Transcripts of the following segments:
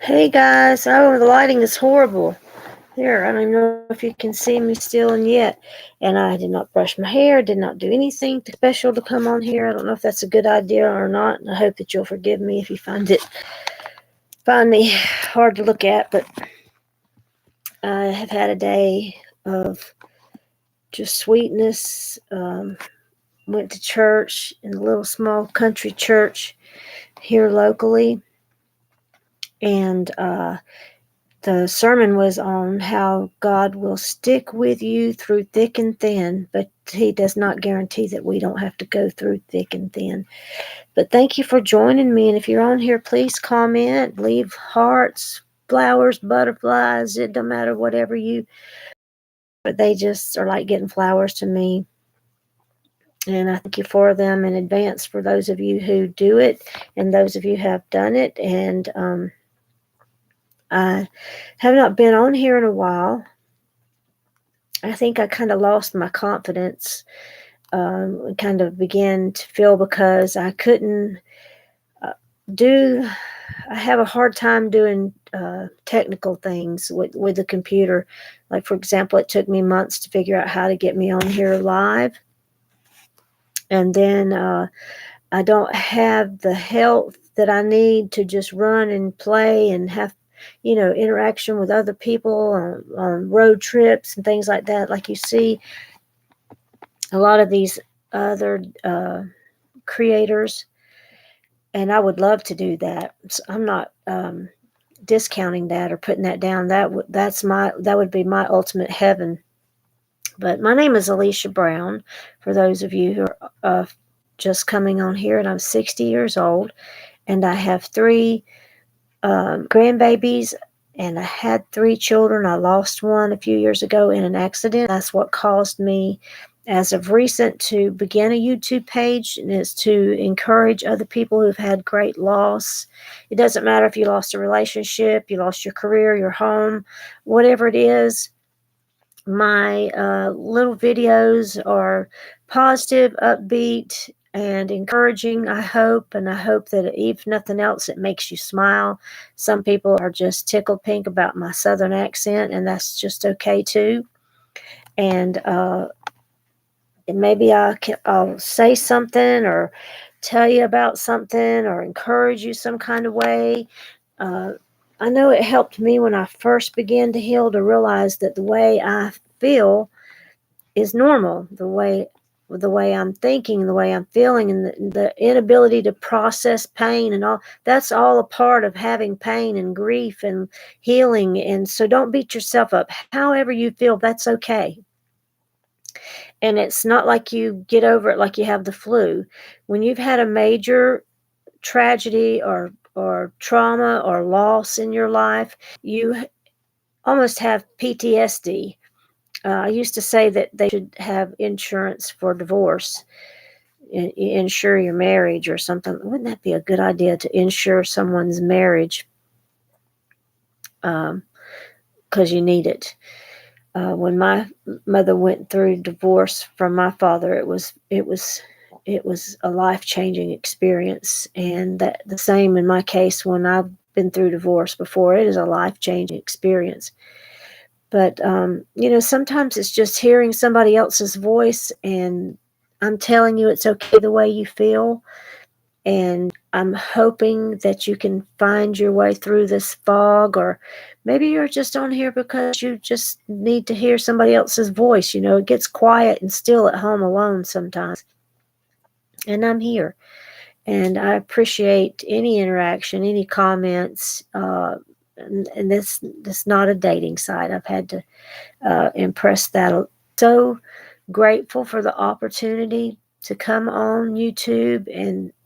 Hey guys, oh, the lighting is horrible. Here, I don't even know if you can see me still and yet. And I did not brush my hair, did not do anything special to come on here. I don't know if that's a good idea or not. And I hope that you'll forgive me if you find me hard to look at. But I have had a day of just sweetness. Went to church in a little small country church here locally, and the sermon was on how God will stick with you through thick and thin, but He does not guarantee that we don't have to go through thick and thin. But thank you for joining me. And if you're on here, please comment, leave hearts, flowers, butterflies. It don't matter, whatever you, but they just are like getting flowers to me. And I thank you for them in advance for those of you who do it and those of you who have done it. And I have not been on here in a while. I think I kind of lost my confidence, kind of began to feel because I couldn't uh, do, I have a hard time doing technical things with the computer. Like, for example, it took me months to figure out how to get me on here live. And then I don't have the health that I need to just run and play and have, interaction with other people on road trips and things like that. Like you see a lot of these other creators, and I would love to do that. So I'm not discounting that or putting that down. That would be my ultimate heaven. But my name is Alicia Brown. For those of you who are just coming on here, and I'm 60 years old, and I have three grandbabies, and I had three children. I lost one a few years ago in an accident. That's what caused me, as of recent, to begin a YouTube page, and is to encourage other people who've had great loss. It doesn't matter if you lost a relationship, you lost your career, your home, whatever it is. My little videos are positive, upbeat, and encouraging, I hope. And I hope that if nothing else, it makes you smile. Some people are just tickled pink about my southern accent, and that's just okay too. And maybe I'll say something or tell you about something or encourage you some kind of way. Uh, I know it helped me when I first began to heal to realize that the way I feel is normal. The way I'm thinking, the way I'm feeling, and the inability to process pain and all, that's all a part of having pain and grief and healing. And so don't beat yourself up. However you feel, that's okay. And it's not like you get over it like you have the flu. When you've had a major tragedy or trauma or loss in your life, you almost have PTSD. I used to say that they should have insurance for divorce, insure your marriage or something. Wouldn't that be a good idea, to insure someone's marriage? Because you need it. When my mother went through divorce from my father, it was a life changing experience, and that the same in my case when I've been through divorce before. It is a life changing experience. But sometimes it's just hearing somebody else's voice, and I'm telling you it's okay the way you feel. And I'm hoping that you can find your way through this fog, or maybe you're just on here because you just need to hear somebody else's voice. It gets quiet and still at home alone sometimes. And I'm here. And I appreciate any interaction, any comments. And this is not a dating site. I've had to impress that. So grateful for the opportunity to come on YouTube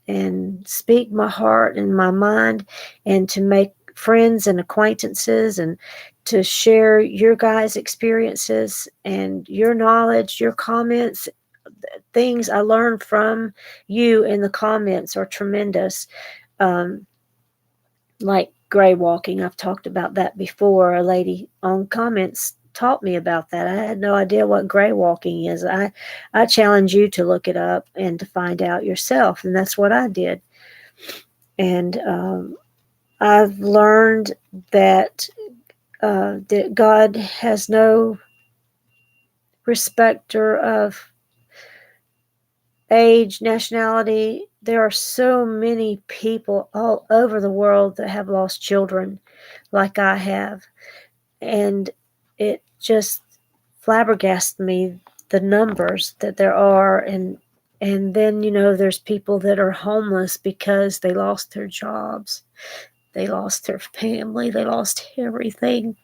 and speak my heart and my mind, and to make friends and acquaintances, and to share your guys' experiences and your knowledge, your comments. Things I learned from you in the comments are tremendous. Like gray walking, I've talked about that before. A lady on comments taught me about that. I had no idea what gray walking is. I challenge you to look it up and to find out yourself, and that's what I did. And I've learned that that God has no respecter of age, nationality. There are so many people all over the world that have lost children like I have. And it just flabbergasted me, the numbers that there are. And then, there's people that are homeless because they lost their jobs, they lost their family, they lost everything.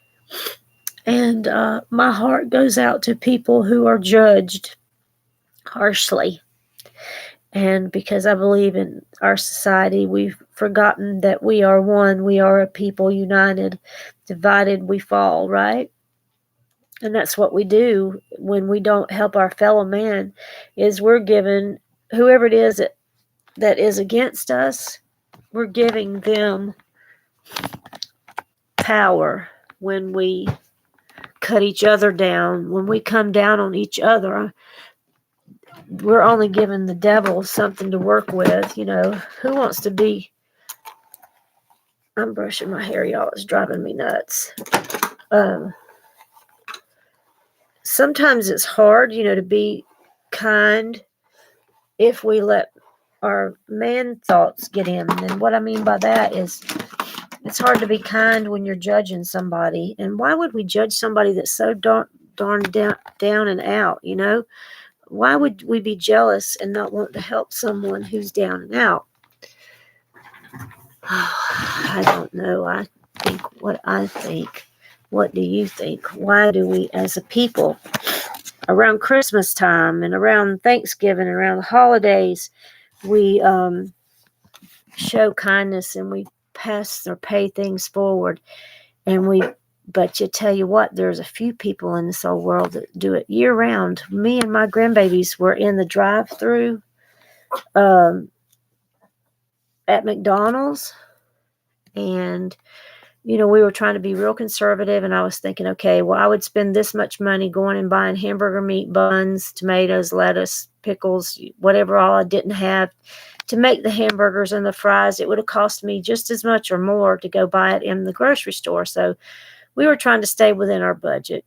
And my heart goes out to people who are judged harshly. And because I believe in our society, we've forgotten that we are one. We are a people united. Divided, we fall, right? And that's what we do when we don't help our fellow man, is we're giving whoever it is that is against us, we're giving them power when we cut each other down, when we come down on each other. We're only giving the devil something to work with. Who wants to be? I'm brushing my hair, y'all. It's driving me nuts. Sometimes it's hard, to be kind if we let our man thoughts get in. And what I mean by that is it's hard to be kind when you're judging somebody. And why would we judge somebody that's so darn down and out, Why would we be jealous and not want to help someone who's down and out? I don't know. I think what I think. What do you think? Why do we, as a people, around Christmas time and around Thanksgiving, around the holidays, we show kindness and we pass or pay things forward, but you tell you what, there's a few people in this whole world that do it year round. Me and my grandbabies were in the drive-through at McDonald's, and we were trying to be real conservative, and I was thinking, okay, well, I would spend this much money going and buying hamburger meat, buns, tomatoes, lettuce, pickles, whatever all I didn't have to make the hamburgers and the fries. It would have cost me just as much or more to go buy it in the grocery store. So we were trying to stay within our budget.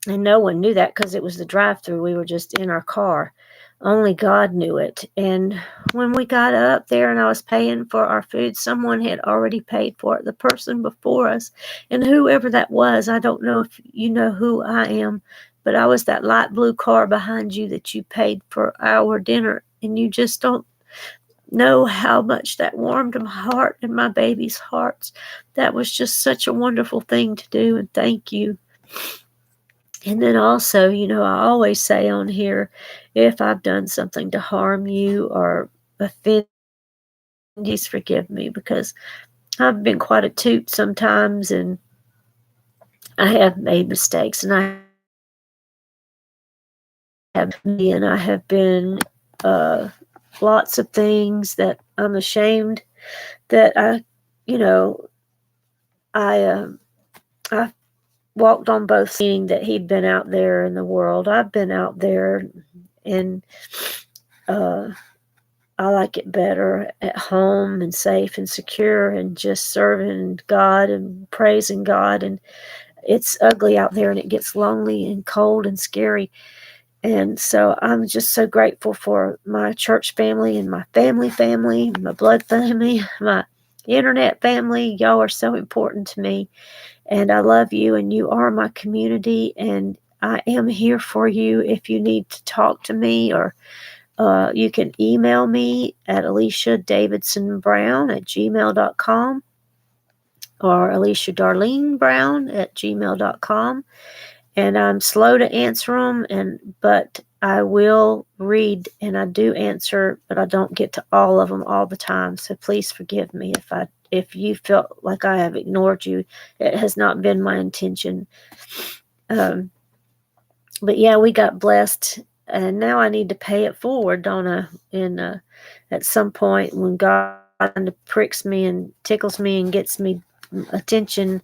And no one knew that because it was the drive-through. We were just in our car. Only God knew it. And when we got up there and I was paying for our food, someone had already paid for it, the person before us. And whoever that was, I don't know if you know who I am, but I was that light blue car behind you that you paid for our dinner. And you just don't know how much that warmed my heart and my baby's hearts. That was just such a wonderful thing to do. And thank you. And then also, I always say on here, if I've done something to harm you or offend you, please forgive me, because I've been quite a toot sometimes and I have made mistakes, and I have been lots of things that I'm ashamed that I walked on both, meaning that he'd been out there in the world. I've been out there, and I like it better at home and safe and secure and just serving God and praising God. And it's ugly out there and it gets lonely and cold and scary. And so I'm just so grateful for my church family and my family, my blood family, my internet family. Y'all are so important to me. And I love you, and you are my community. And I am here for you if you need to talk to me, or you can email me at AliciaDavidsonBrown@gmail.com or AliciaDarleneBrown@gmail.com. And I'm slow to answer them, but I will read, and I do answer, but I don't get to all of them all the time. So please forgive me if you felt like I have ignored you. It has not been my intention. But yeah, we got blessed, and now I need to pay it forward, don't I? And at some point, when God pricks me and tickles me and gets me attention,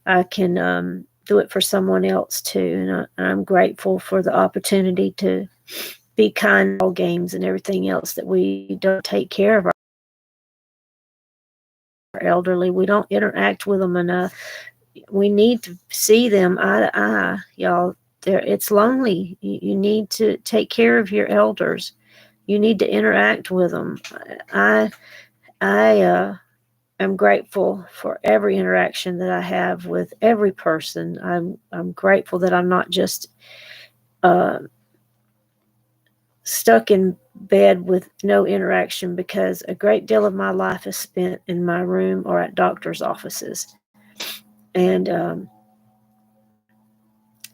I can do it for someone else too. And I'm grateful for the opportunity to be kind to all games and everything else that we don't take care of elderly. We don't interact with them enough. We need to see them eye to eye, y'all. It's lonely. You need to take care of your elders. You need to interact with them. I am grateful for every interaction that I have with every person. I'm grateful that I'm not just uh, stuck in bed with no interaction, because a great deal of my life is spent in my room or at doctor's offices. And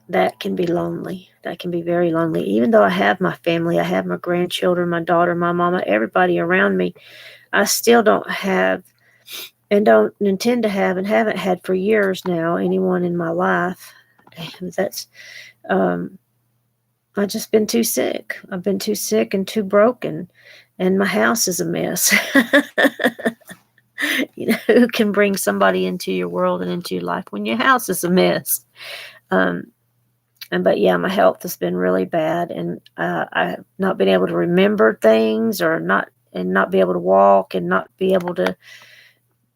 that can be lonely. That can be very lonely. Even though I have my family, I have my grandchildren, my daughter, my mama, everybody around me, I still don't have and don't intend to have and haven't had for years now anyone in my life. That's I've just been too sick. I've been too sick and too broken, and my house is a mess. Who can bring somebody into your world and into your life when your house is a mess? But yeah, my health has been really bad, and I've not been able to remember things, or not be able to walk, and not be able to.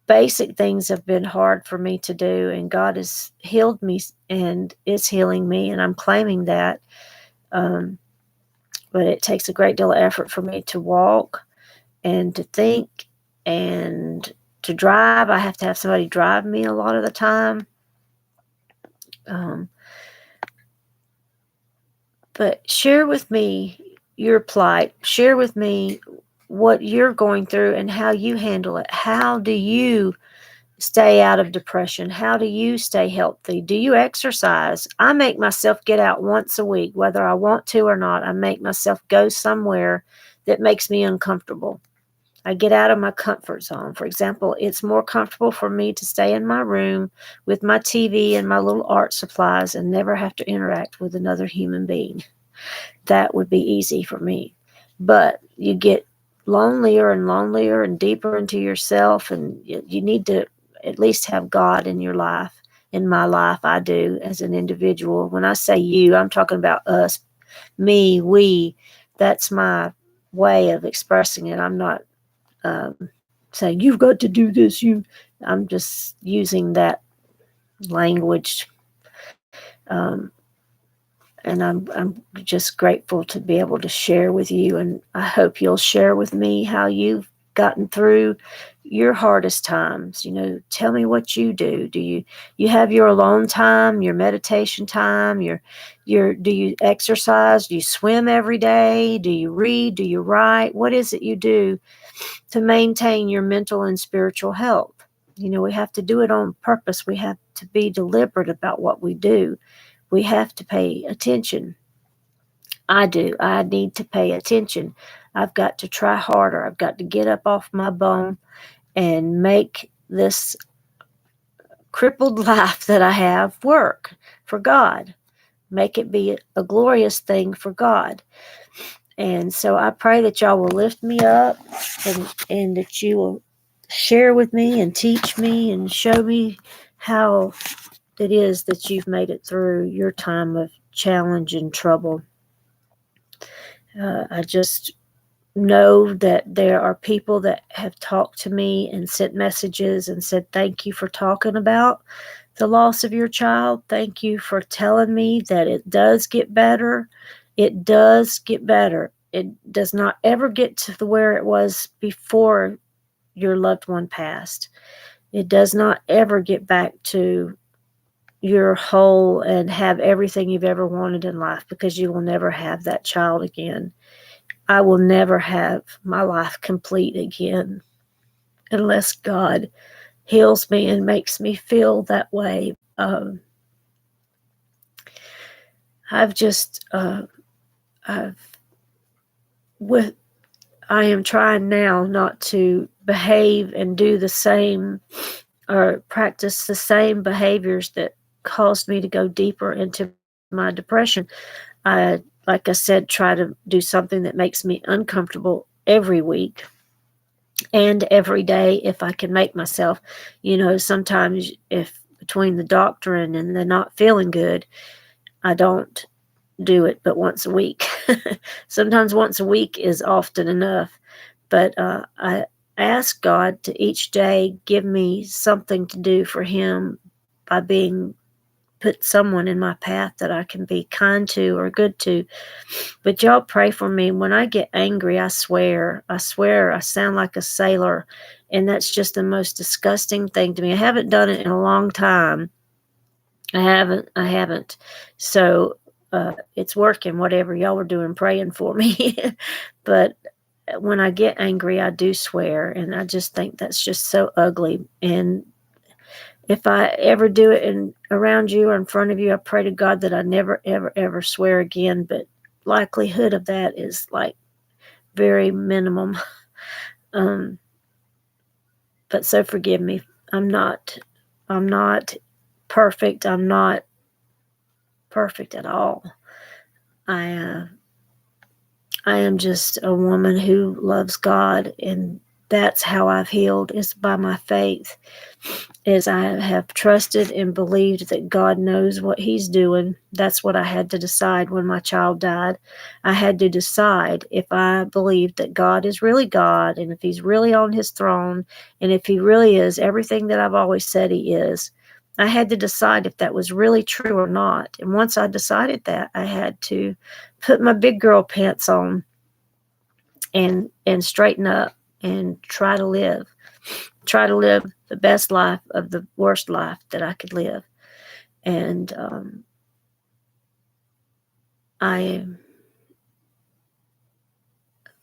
Basic things have been hard for me to do, and God has healed me and is healing me, and I'm claiming that. But it takes a great deal of effort for me to walk and to think and to drive. I have to have somebody drive me a lot of the time. But share with me your plight. Share with me what you're going through and how you handle it. How do you stay out of depression? How do you stay healthy? Do you exercise? I make myself get out once a week, whether I want to or not. I make myself go somewhere that makes me uncomfortable. I get out of my comfort zone. For example, it's more comfortable for me to stay in my room with my TV and my little art supplies and never have to interact with another human being. That would be easy for me. But you get lonelier and lonelier and deeper into yourself, and you need to at least have God in your life. In my life, I do, as an individual. When I say you, I'm talking about us, me, we. That's my way of expressing it. I'm not saying you've got to do this. I'm just using that language, and I'm just grateful to be able to share with you. And I hope you'll share with me how you've gotten through your hardest times. Tell me what you do. Do you have your alone time, your meditation time, your do you exercise? Do you swim every day? Do you read? Do you write? What is it you do to maintain your mental and spiritual health? We have to do it on purpose. We have to be deliberate about what we do. We have to pay attention. I do. I need to pay attention. I've got to try harder. I've got to get up off my bum and make this crippled life that I have work for God. Make it be a glorious thing for God. And so I pray that y'all will lift me up, and that you will share with me and teach me and show me how it is that you've made it through your time of challenge and trouble. I just know that there are people that have talked to me and sent messages and said, thank you for talking about the loss of your child. Thank you for telling me that it does get better. It does get better. It does not ever get to where it was before your loved one passed. It does not ever get back to your whole and have everything you've ever wanted in life, because you will never have that child again. I will never have my life complete again unless God heals me and makes me feel that way. I am trying now not to behave and do the same or practice the same behaviors that caused me to go deeper into my depression. Like I said, try to do something that makes me uncomfortable every week and every day if I can make myself. Sometimes if between the doctor and the not feeling good, I don't do it but once a week. Sometimes once a week is often enough, but ask God to each day give me something to do for him by put someone in my path that I can be kind to or good to. But y'all pray for me. When I get angry, I swear I sound like a sailor. And that's just the most disgusting thing to me. I haven't done it in a long time. I haven't. So it's working, whatever y'all were doing, praying for me. But when I get angry, I do swear. And I just think that's just so ugly. And if I ever do it around you or in front of you, I pray to God that I never, ever, ever swear again. But likelihood of that is like very minimum. But so forgive me. I'm not perfect. I'm not perfect at all. I am just a woman who loves God, and that's how I've healed, is by my faith. As I have trusted and believed that God knows what he's doing. That's what I had to decide when my child died. I had to decide if I believed that God is really God, and if he's really on his throne, and if he really is everything that I've always said he is. I had to decide if that was really true or not. And once I decided that, I had to put my big girl pants on and straighten up and try to live the best life of the worst life that I could live. And I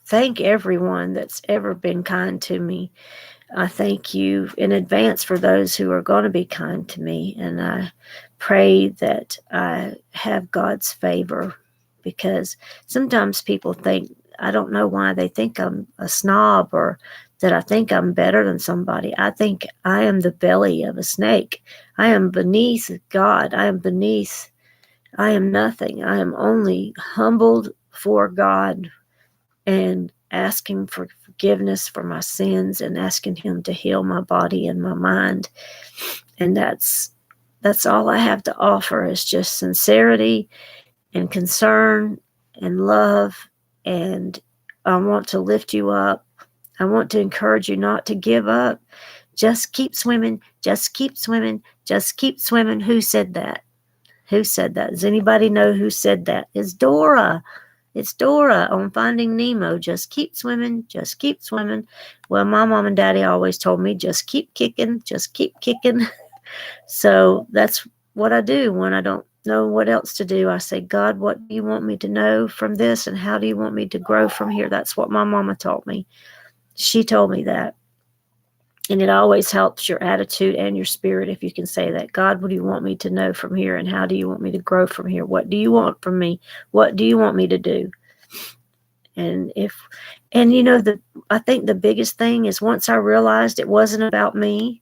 thank everyone that's ever been kind to me. I thank you in advance for those who are going to be kind to me. And I pray that I have God's favor, because sometimes people think, I don't know why they think I'm a snob or that I think I'm better than somebody. I think I am the belly of a snake. I am beneath God. I am nothing. I am only humbled before God and asking for forgiveness for my sins and asking him to heal my body and my mind. And that's all I have to offer, is just sincerity and concern and love. And I want to lift you up. I want to encourage you not to give up. Just keep swimming. Just keep swimming. Just keep swimming. Who said that? Who said that? Does anybody know who said that? It's Dora. It's Dora on Finding Nemo. Just keep swimming. Just keep swimming. Well, my mom and daddy always told me, just keep kicking. Just keep kicking. So that's what I do when I don't know what else to do. I say, God, what do you want me to know from this? And how do you want me to grow from here? That's what my mama taught me. She told me that. And it always helps your attitude and your spirit if you can say that. God, what do you want me to know from here? And how do you want me to grow from here? What do you want from me? What do you want me to do? And I think the biggest thing is, once I realized it wasn't about me,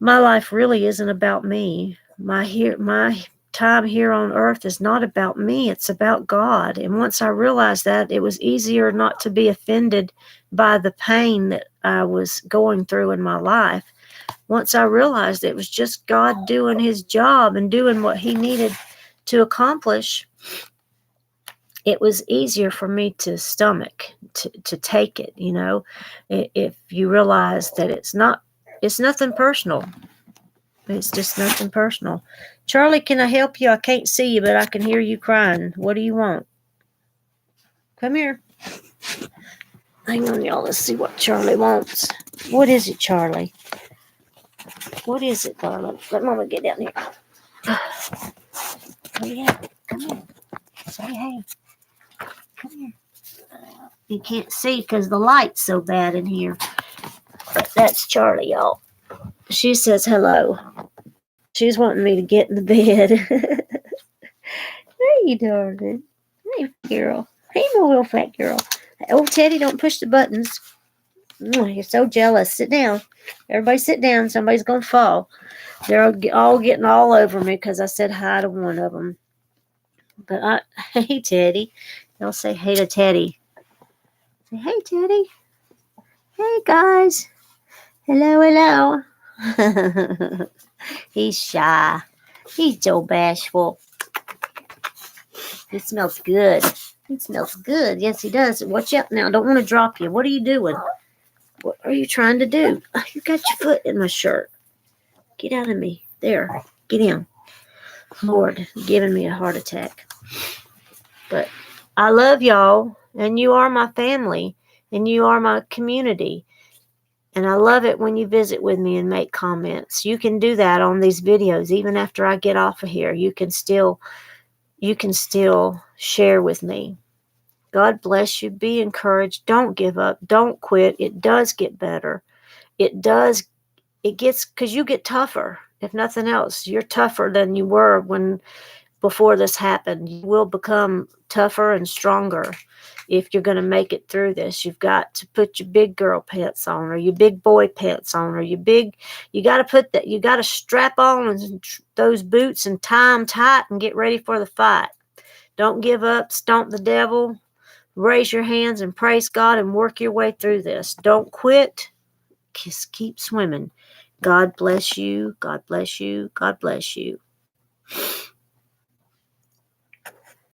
my life really isn't about me. My time here on earth is not about me. It's about God. And once I realized that, it was easier not to be offended by the pain that I was going through in my life. Once I realized it was just God doing his job and doing what he needed to accomplish, it was easier for me to stomach, to take it. If you realize that it's nothing personal. It's just nothing personal. Charlie, can I help you? I can't see you, but I can hear you crying. What do you want? Come here. Hang on, y'all. Let's see what Charlie wants. What is it, Charlie? What is it, darling? Let Mama get down here. Come here. Come here. Say hey. Come here. You can't see because the light's so bad in here. But that's Charlie, y'all. She says hello. She's wanting me to get in the bed. Hey, darling. Hey, girl. Hey, my little fat girl. Oh, Teddy, don't push the buttons. You're so jealous. Sit down. Everybody sit down. Somebody's going to fall. They're all getting all over me because I said hi to one of them. But hey, Teddy. They'll say hey to Teddy. Say, hey, Teddy. Hey, guys. Hello, hello. He's shy. He's so bashful. He smells good. He smells good. Yes, he does. Watch out now. I don't want to drop you. What are you doing? What are you trying to do? You got your foot in my shirt. Get out of me. There. Get in. Lord, giving me a heart attack. But I love y'all, and you are my family, and you are my community. And I love it when you visit with me and make comments. You can do that on these videos. Even after I get off of here, you can still share with me. God bless you. Be encouraged. Don't give up. Don't quit. It does get better. It does. It gets, because you get tougher. If nothing else, you're tougher than you were before this happened. You will become tougher and stronger if you're going to make it through this. You've got to put your big girl pants on, or your big boy pants on, or you got to strap on those boots and tie them tight and get ready for the fight. Don't give up. Stomp the devil. Raise your hands and praise God and work your way through this. Don't quit. Just keep swimming. God bless you. God bless you. God bless you.